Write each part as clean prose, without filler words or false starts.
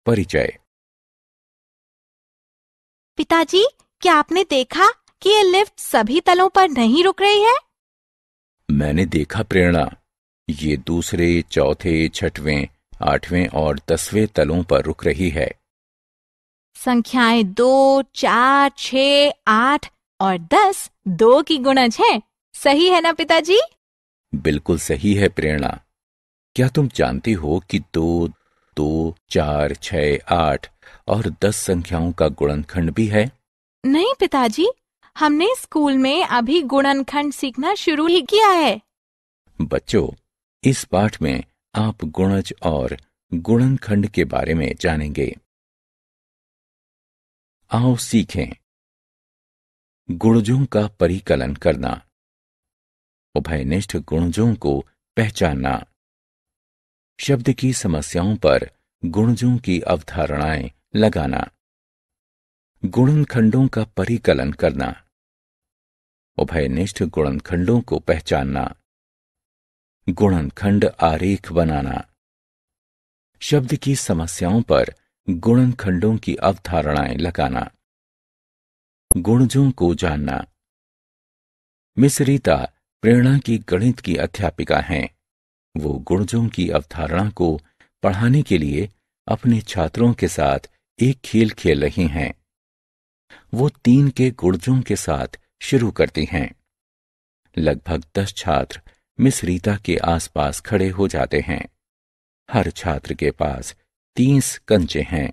परिचय। पिताजी, क्या आपने देखा कि ये लिफ्ट सभी तलों पर नहीं रुक रही है? मैंने देखा प्रेरणा, ये दूसरे, चौथे, छठवें, 8वें और 10वें तलों पर रुक रही है। संख्याएं 2, 4, 6, 8 और 10 2 की गुणज है। सही है ना पिताजी? बिल्कुल सही है प्रेरणा। क्या तुम जानती हो कि 2, 2, 4, 6, 8 और 10 संख्याओं का गुणनखंड भी है? नहीं पिताजी, हमने स्कूल में अभी गुणनखंड सीखना शुरू ही किया है। बच्चों, इस पाठ में आप गुणज और गुणनखंड के बारे में जानेंगे। आओ सीखें। गुणजों का परिकलन करना, उभयनिष्ठ गुणजों को पहचानना, शब्द की समस्याओं पर गुणजों की अवधारणाएं लगाना, गुणनखंडों का परिकलन करना, उभयनिष्ठ गुणनखंडों को पहचानना, गुणनखंड आरेख बनाना, शब्द की समस्याओं पर गुणनखंडों की अवधारणाएं लगाना, गुणजों को जानना। मिस रीता प्रेरणा की गणित की अध्यापिका हैं। वो गुणजों की अवधारणा को पढ़ाने के लिए अपने छात्रों के साथ एक खेल खेल रही हैं। वो 3 के गुणजों के साथ शुरू करती हैं। लगभग 10 छात्र मिस रीता के आसपास खड़े हो जाते हैं। हर छात्र के पास 30 कंचे हैं।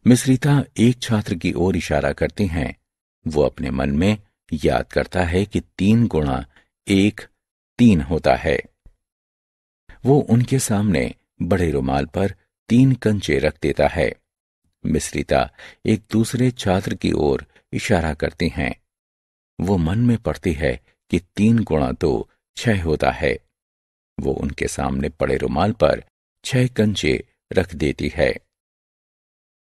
मिस रीता एक छात्र की ओर इशारा करती हैं। वो अपने मन में याद करता है कि 3 गुणा 1 3 होता है। वो उनके सामने बड़े रुमाल पर 3 कंचे रख देता है। मिस रीता एक दूसरे छात्र की ओर इशारा करती हैं। वो मन में पढ़ती है कि 3 गुणा 2 6 होता है। वो उनके सामने पड़े रुमाल पर 6 कंचे रख देती है।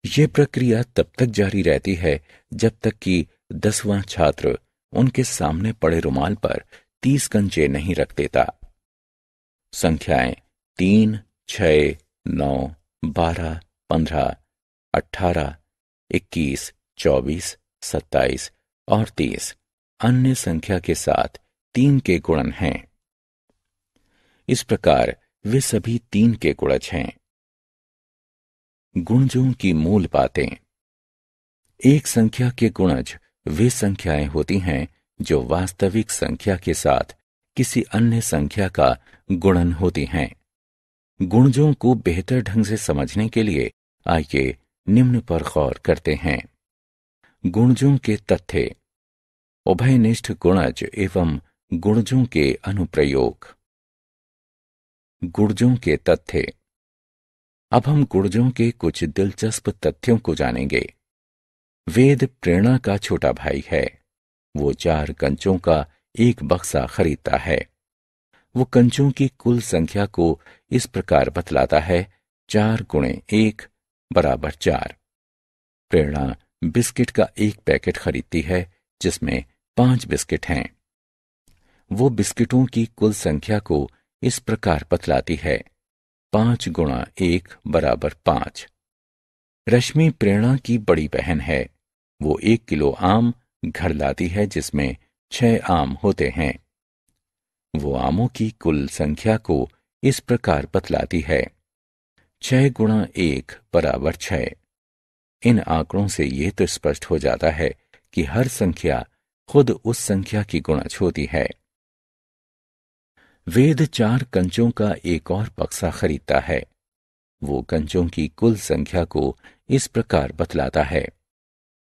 ये प्रक्रिया तब तक जारी रहती है जब तक कि 10वां छात्र उनके सामने पड़े रुमाल पर 30 कंचे नहीं रख देता। संख्याएं 3, 6, 9, 12, 15, 18, 21, 24, 27 और 30 अन्य संख्या के साथ 3 के गुणन हैं। इस प्रकार वे सभी 3 के गुणज हैं। गुणजों की मूल बातें। एक संख्या के गुणज वे संख्याएं होती हैं जो वास्तविक संख्या के साथ किसी अन्य संख्या का गुणन होती हैं। गुणजों को बेहतर ढंग से समझने के लिए आइए निम्न पर गौर करते हैं। गुणजों के तथ्य, उभयनिष्ठ गुणज एवं गुणजों के अनुप्रयोग। गुणजों के तथ्य। अब हम गुणजों के कुछ दिलचस्प तथ्यों को जानेंगे। वेद प्रेरणा का छोटा भाई है। वो 4 कंचों का एक बक्सा खरीदता है। वो कंचों की कुल संख्या को इस प्रकार बतलाता है: 4 गुणे 1 बराबर 4। प्रेरणा बिस्किट का एक पैकेट खरीदती है जिसमें 5 बिस्किट हैं। वो बिस्किटों की कुल संख्या को इस प्रकार बतलाती है: 5 गुणा 1 बराबर 5। रश्मि प्रेरणा की बड़ी बहन है। वो 1 किलो आम घर लाती है जिसमें 6 आम होते हैं। वो आमों की कुल संख्या को इस प्रकार बतलाती है: 6 गुणा 1 बराबर 6। इन आंकड़ों से यह तो स्पष्ट हो जाता है कि हर संख्या खुद उस संख्या की गुणज होती है। वेद 4 कंचों का एक और बक्सा खरीदता है। वो कंचों की कुल संख्या को इस प्रकार बतलाता है: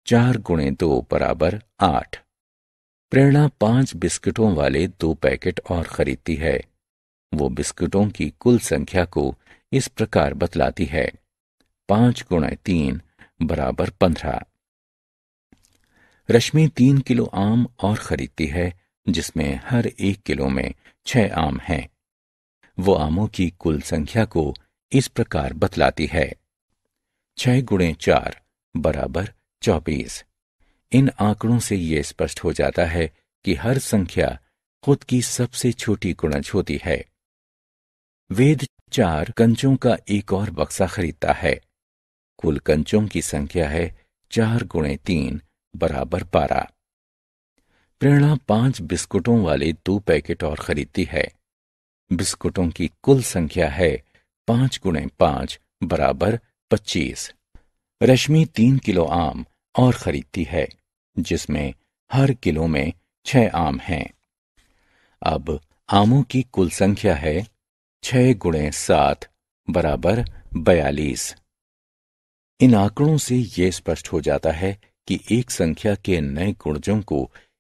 4 गुणे 2 बराबर 8। प्रेरणा 5 बिस्किटों वाले 2 पैकेट और खरीदती है। वो बिस्किटों की कुल संख्या को इस प्रकार बतलाती है: 5 गुणे 3 बराबर 15। रश्मि 3 किलो आम और खरीदती है जिसमें हर 1 किलो में 6 आम हैं। वो आमों की कुल संख्या को इस प्रकार बतलाती है: 6 गुणे 4 बराबर 24। इन आंकड़ों से यह स्पष्ट हो जाता है कि हर संख्या खुद की सबसे छोटी गुणज होती है। वेद 4 कंचों का एक और बक्सा खरीदता है। कुल कंचों की संख्या है 4 गुणे 3 बराबर 12। प्रेरणा 5 बिस्कुटों वाले 2 पैकेट और खरीदती है। बिस्कुटों की कुल संख्या है 5 गुणे 5 बराबर 25। रश्मि 3 किलो आम और खरीदती है, जिसमें हर किलो में 6 आम हैं। अब आमों की कुल संख्या है 6 गुणे 7 बराबर 42। इन आंकड़ों से यह स्पष्ट हो जाता है कि एक संख्या के नए गुणजों को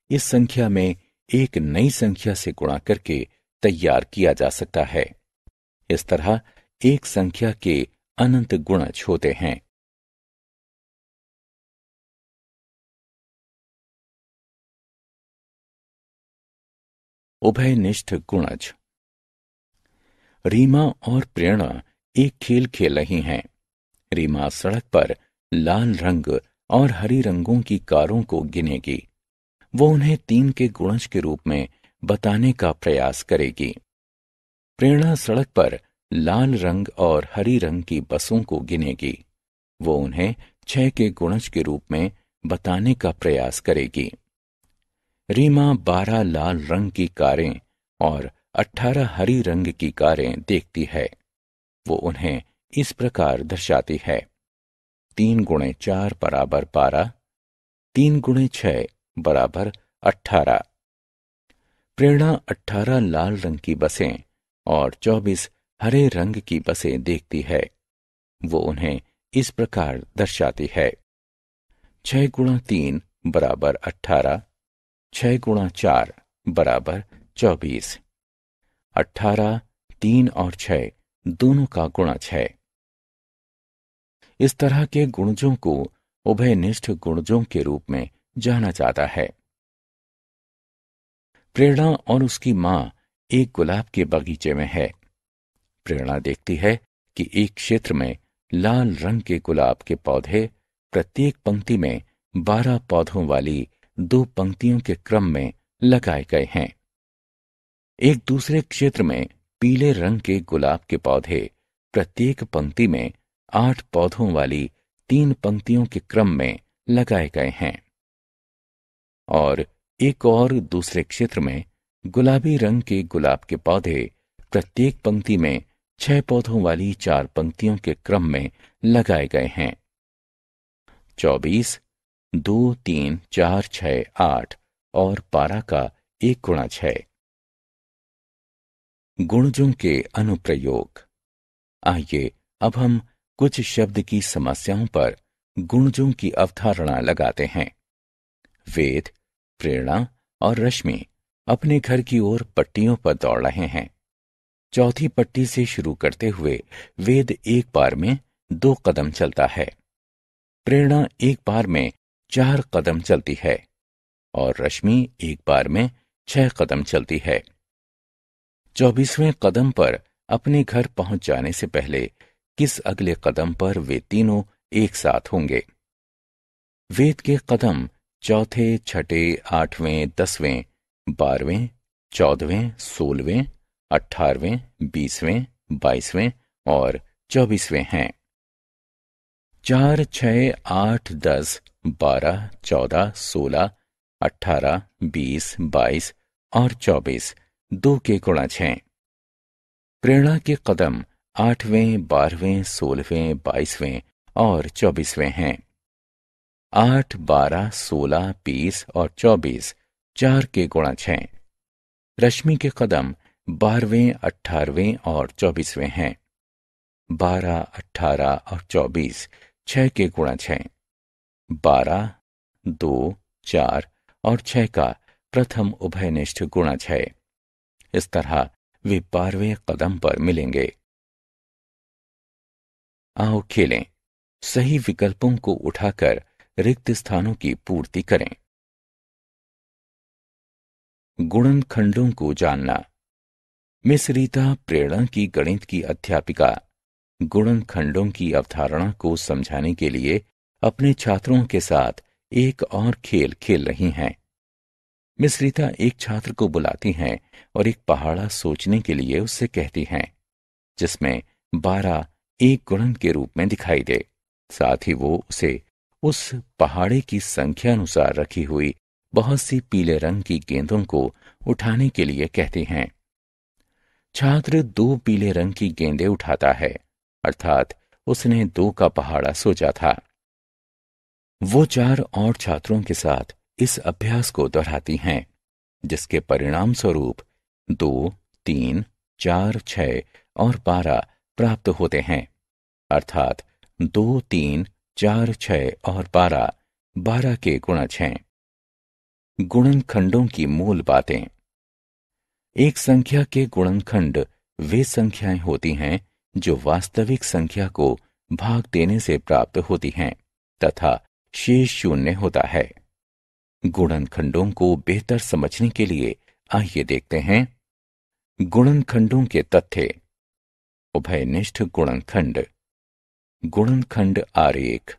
इस संख्या में एक नई संख्या से गुणा करके तैयार किया जा सकता है। इस तरह एक संख्या के अनंत गुणज होते हैं। उभयनिष्ठ गुणज। रीमा और प्रेरणा एक खेल खेल रही हैं। रीमा सड़क पर लाल रंग और हरी रंगों की कारों को गिनेगी। वो उन्हें 3 के गुणज के रूप में बताने का प्रयास करेगी। प्रेरणा सड़क पर लाल रंग और हरी रंग की बसों को गिनेगी। वो उन्हें 6 के गुणज के रूप में बताने का प्रयास करेगी। रीमा 12 लाल रंग की कारें और 18 हरी रंग की कारें देखती है। वो उन्हें इस प्रकार दर्शाती है: 3 गुणे 4 बराबर 12, 3 गुणे 6 बराबर 18। प्रेरणा 18 लाल रंग की बसें और 24 हरे रंग की बसें देखती है। वो उन्हें इस प्रकार दर्शाती है: 6 गुणा 3 बराबर 18, 6 गुणा 4 बराबर 24। 18 3 और 6 दोनों का गुणज है। इस तरह के गुणजों को उभयनिष्ठ गुणजों के रूप में जाना जाता है। प्रेरणा और उसकी मां एक गुलाब के बगीचे में है। प्रेरणा देखती है कि एक क्षेत्र में लाल रंग के गुलाब के पौधे प्रत्येक पंक्ति में 12 पौधों वाली 2 पंक्तियों के क्रम में लगाए गए हैं। एक दूसरे क्षेत्र में पीले रंग के गुलाब के पौधे प्रत्येक पंक्ति में 8 पौधों वाली 3 पंक्तियों के क्रम में लगाए गए हैं। और एक और दूसरे क्षेत्र में गुलाबी रंग के गुलाब के पौधे प्रत्येक पंक्ति में 6 पौधों वाली 4 पंक्तियों के क्रम में लगाए गए हैं। 24, 2, 3, 4, 6, 8 और 12 का एक गुणज है। गुणजों के अनुप्रयोग। आइए अब हम कुछ शब्द की समस्याओं पर गुणजों की अवधारणा लगाते हैं। वेद, प्रेरणा और रश्मि अपने घर की ओर पट्टियों पर दौड़ रहे हैं। चौथी पट्टी से शुरू करते हुए वेद एक बार में 2 कदम चलता है। प्रेरणा एक बार में 4 कदम चलती है और रश्मि एक बार में 6 कदम चलती है। 24वें कदम पर अपने घर पहुंच जाने से पहले किस अगले कदम पर वे तीनों एक साथ होंगे? वेद के कदम चौथे, छठे, 8वें, 10वें, 12वें, 14वें, 16वें, 18वें, 20वें, 22वें और 24वें हैं। 4, 6, 8, 10, 12, 14, 16, 18, 20, 22 और 24 2 के गुणज हैं। प्रेरणा के कदम 8वें, 12वें, 16वें, 22वें और 24वें हैं। 8, 12, 16, 20 और 24 4 के गुणज हैं। रश्मि के कदम 12वें, 18वें और 24वें हैं। 12, 18 और 24 6 के गुणज हैं। 12, 2, 4 और 6 का प्रथम उभयनिष्ठ गुणज है। इस तरह वे 12वें कदम पर मिलेंगे। आओ खेलें। सही विकल्पों को उठाकर रिक्त स्थानों की पूर्ति करें। गुणनखंडों को जानना। मिस रीता प्रेरणा की गणित की अध्यापिका गुणनखंडों की अवधारणा को समझाने के लिए अपने छात्रों के साथ एक और खेल खेल रही हैं। मिस रीता एक छात्र को बुलाती हैं और एक पहाड़ा सोचने के लिए उससे कहती हैं, जिसमें 12 एक गुणन के रूप में दिखाई दे। साथ ही वो उसे उस पहाड़े की संख्या अनुसार रखी हुई बहुत सी पीले रंग की गेंदों को उठाने के लिए कहते हैं। छात्र 2 पीले रंग की गेंदें उठाता है, अर्थात उसने 2 का पहाड़ा सोचा था। वो 4 और छात्रों के साथ इस अभ्यास को दोहराती हैं, जिसके परिणाम स्वरूप 2, 3, 4, 6 और 12 प्राप्त होते हैं, अर्थात 2, 3, 4, 6 और 12 12 के गुणज हैं। गुणनखंडों की मूल बातें। एक संख्या के गुणनखंड वे संख्याएं होती हैं जो वास्तविक संख्या को भाग देने से प्राप्त होती हैं तथा शेष शून्य होता है। गुणनखंडों को बेहतर समझने के लिए आइए देखते हैं। गुणनखंडों के तथ्य। उभयनिष्ठ गुणनखंड, गुणनखंड आरेख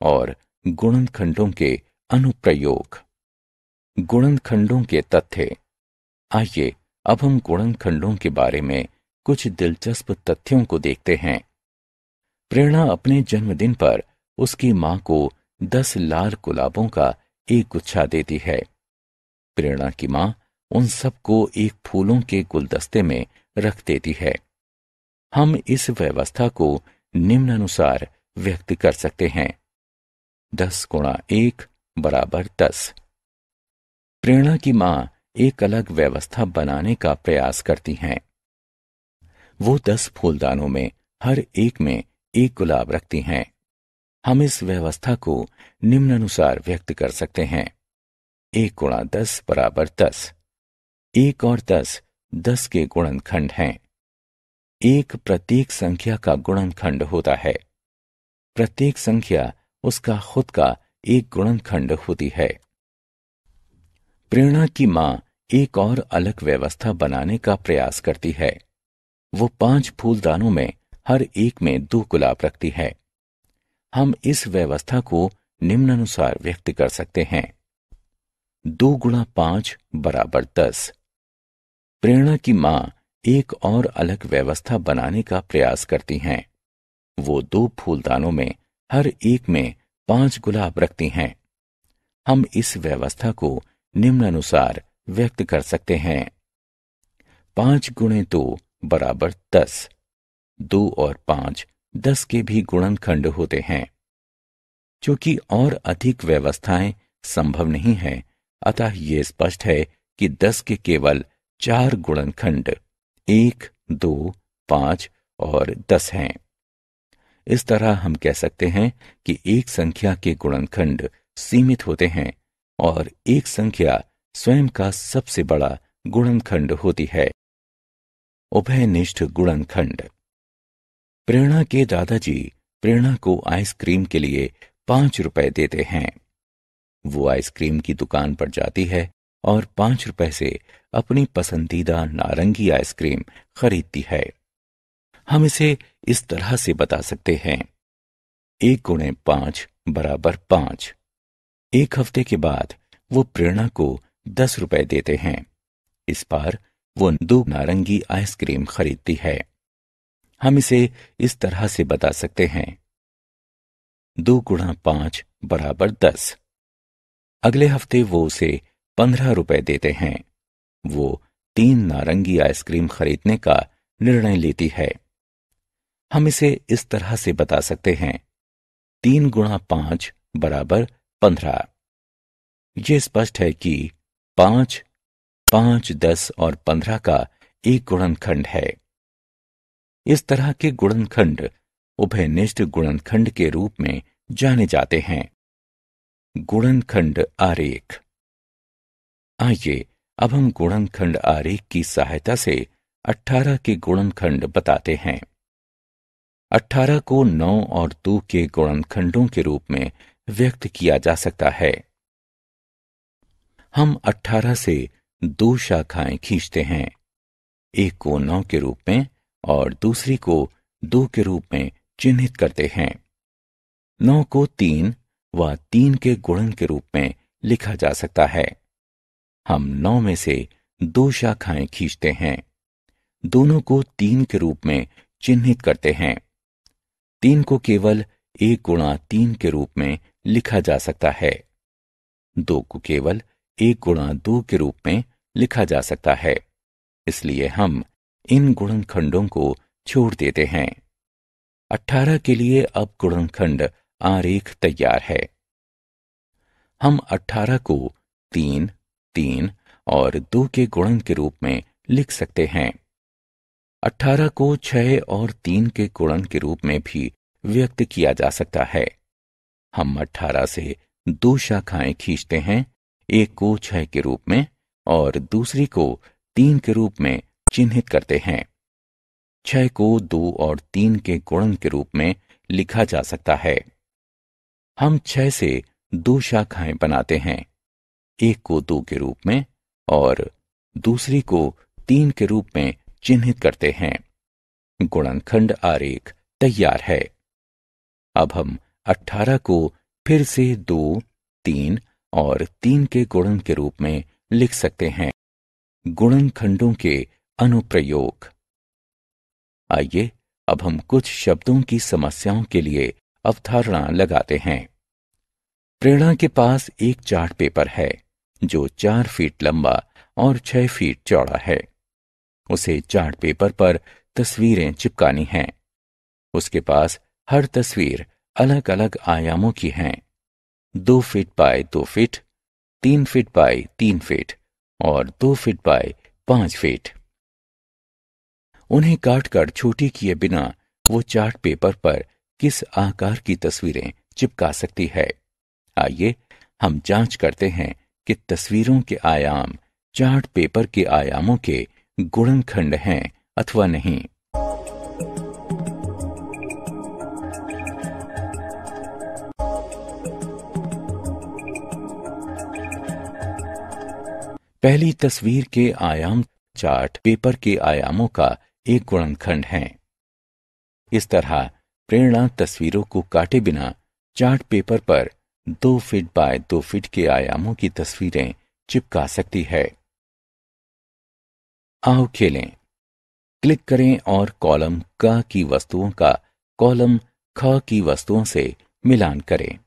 और गुणनखंडों के अनुप्रयोग। गुणनखंडों के तथ्य। आइए अब हम गुणनखंडों के बारे में कुछ दिलचस्प तथ्यों को देखते हैं। प्रेरणा अपने जन्मदिन पर उसकी मां को 10 लाल गुलाबों का एक गुच्छा देती है। प्रेरणा की मां उन सबको एक फूलों के गुलदस्ते में रख देती है। हम इस व्यवस्था को निम्नानुसार व्यक्त कर सकते हैं। 10 गुणा 1 बराबर 10। प्रेरणा की मां एक अलग व्यवस्था बनाने का प्रयास करती हैं। वो 10 फूलदानों में हर एक में एक गुलाब रखती हैं। हम इस व्यवस्था को निम्नानुसार व्यक्त कर सकते हैं। 1 गुणा 10 बराबर 10। 1 और 10 10 के गुणनखंड हैं। 1 प्रत्येक संख्या का गुणनखंड होता है। प्रत्येक संख्या उसका खुद का एक गुणनखंड होती है। प्रेरणा की मां एक और अलग व्यवस्था बनाने का प्रयास करती है। वो 5 फूलदानों में हर एक में 2 गुलाब रखती है। हम इस व्यवस्था को निम्नानुसार व्यक्त कर सकते हैं। 2 गुणा 5 बराबर 10। प्रेरणा की मां एक और अलग व्यवस्था बनाने का प्रयास करती हैं। वो 2 फूलदानों में हर एक में 5 गुलाब रखती हैं। हम इस व्यवस्था को निम्नानुसार व्यक्त कर सकते हैं। 5 गुणे 2 बराबर 10। 2 और 5 10 के भी गुणनखंड होते हैं। चूंकि और अधिक व्यवस्थाएं संभव नहीं है, अतः ये स्पष्ट है कि 10 के केवल 4 गुणनखंड 1, 2, 5 और 10 हैं। इस तरह हम कह सकते हैं कि एक संख्या के गुणनखंड सीमित होते हैं और एक संख्या स्वयं का सबसे बड़ा गुणनखंड होती है। उभयनिष्ठ गुणनखंड। प्रेरणा के दादाजी प्रेरणा को आइसक्रीम के लिए 5 रुपए देते हैं। वो आइसक्रीम की दुकान पर जाती है और 5 रुपए से अपनी पसंदीदा नारंगी आइसक्रीम खरीदती है। हम इसे इस तरह से बता सकते हैं। 1 गुणे 5 बराबर 5। 1 हफ्ते के बाद वो प्रेरणा को 10 रुपए देते हैं। इस बार वो 2 नारंगी आइसक्रीम खरीदती है। हम इसे इस तरह से बता सकते हैं। 2 गुणा 5 बराबर 10। अगले हफ्ते वो उसे 15 रुपए देते हैं। वो 3 नारंगी आइसक्रीम खरीदने का निर्णय लेती है। हम इसे इस तरह से बता सकते हैं। 3 गुणा 5 बराबर 15। ये स्पष्ट है कि 5, 5, 10 और 15 का एक गुणनखंड है। इस तरह के गुणनखंड उभयनिष्ठ गुणनखंड के रूप में जाने जाते हैं। गुणनखंड आरेख। आइए अब हम गुणनखंड आरेख की सहायता से 18 के गुणनखंड बताते हैं। 18 को 9 और 2 के गुणनखंडों के रूप में व्यक्त किया जा सकता है। हम 18 से 2 शाखाएं खींचते हैं, एक को 9 के रूप में और दूसरी को 2 के रूप में चिन्हित करते हैं। 9 को 3 व 3 के गुणन के रूप में लिखा जा सकता है। हम 9 में से 2 शाखाएं खींचते हैं, दोनों को 3 के रूप में चिन्हित करते हैं। 3 को केवल 1 गुणा 3 के रूप में लिखा जा सकता है। 2 को केवल 1 गुणा 2 के रूप में लिखा जा सकता है। इसलिए हम इन गुणनखंडों को छोड़ देते हैं। 18 के लिए अब गुणनखंड आरेख तैयार है। हम 18 को 3, 3 और 2 के गुणन के रूप में लिख सकते हैं। 18 को 6 और 3 के गुणन के रूप में भी व्यक्त किया जा सकता है। हम 18 से 2 शाखाएं खींचते हैं, एक को 6 के रूप में और दूसरी को 3 के रूप में चिन्हित करते हैं। 6 को 2 और 3 के गुणन के रूप में लिखा जा सकता है। हम 6 से 2 शाखाएं बनाते हैं, एक को 2 के रूप में और दूसरी को 3 के रूप में चिन्हित करते हैं। गुणनखंड आरेख तैयार है। अब हम 18 को फिर से 2, 3 और 3 के गुणन के रूप में लिख सकते हैं। गुणनखंडों के अनुप्रयोग। आइए अब हम कुछ शब्दों की समस्याओं के लिए अवधारणा लगाते हैं। प्रेरणा के पास एक चार्ट पेपर है जो 4 फीट लंबा और 6 फीट चौड़ा है। उसे चार्ट पेपर पर तस्वीरें चिपकानी हैं। उसके पास हर तस्वीर अलग अलग आयामों की हैं। 2 feet by 2 feet, 3 feet by 3 feet और 2 फीट बाय 5 फीट। उन्हें काटकर छोटी किए बिना वो चार्ट पेपर पर किस आकार की तस्वीरें चिपका सकती है। आइए हम जांच करते हैं कि तस्वीरों के आयाम चार्ट पेपर के आयामों के गुणनखंड हैं अथवा नहीं। पहली तस्वीर के आयाम चार्ट पेपर के आयामों का एक गुणनखंड है। इस तरह प्रेरणा तस्वीरों को काटे बिना चार्ट पेपर पर 2 फीट बाय 2 फीट के आयामों की तस्वीरें चिपका सकती है। आओ खेलें। क्लिक करें और कॉलम क की वस्तुओं का कॉलम ख की वस्तुओं से मिलान करें।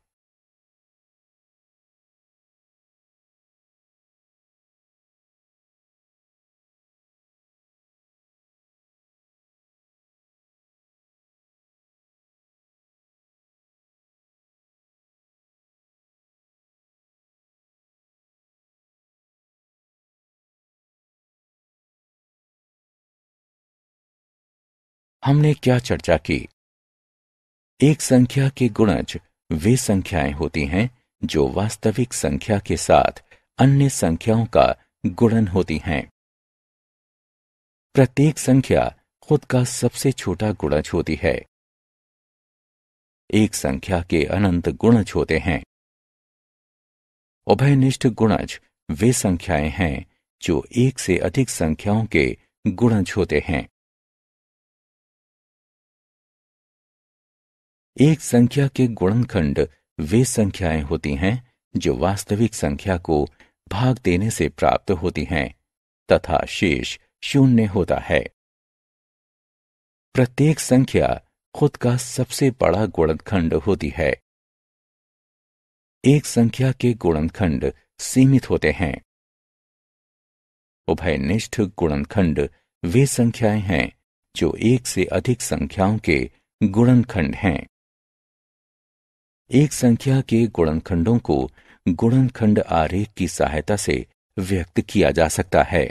हमने क्या चर्चा की? एक संख्या के गुणज वे संख्याएं होती हैं जो वास्तविक संख्या के साथ अन्य संख्याओं का गुणन होती हैं। प्रत्येक संख्या खुद का सबसे छोटा गुणज होती है। एक संख्या के अनंत गुणज होते हैं। उभयनिष्ठ गुणज वे संख्याएं हैं जो एक से अधिक संख्याओं के गुणज होते हैं। एक संख्या के गुणनखंड वे संख्याएं होती हैं जो वास्तविक संख्या को भाग देने से प्राप्त होती हैं तथा शेष 0 होता है। प्रत्येक संख्या खुद का सबसे बड़ा गुणनखंड होती है। एक संख्या के गुणनखंड सीमित होते हैं। उभयनिष्ठ गुणनखंड वे संख्याएं हैं जो एक से अधिक संख्याओं के गुणनखंड हैं। एक संख्या के गुणनखंडों को गुणनखंड आरेख की सहायता से व्यक्त किया जा सकता है।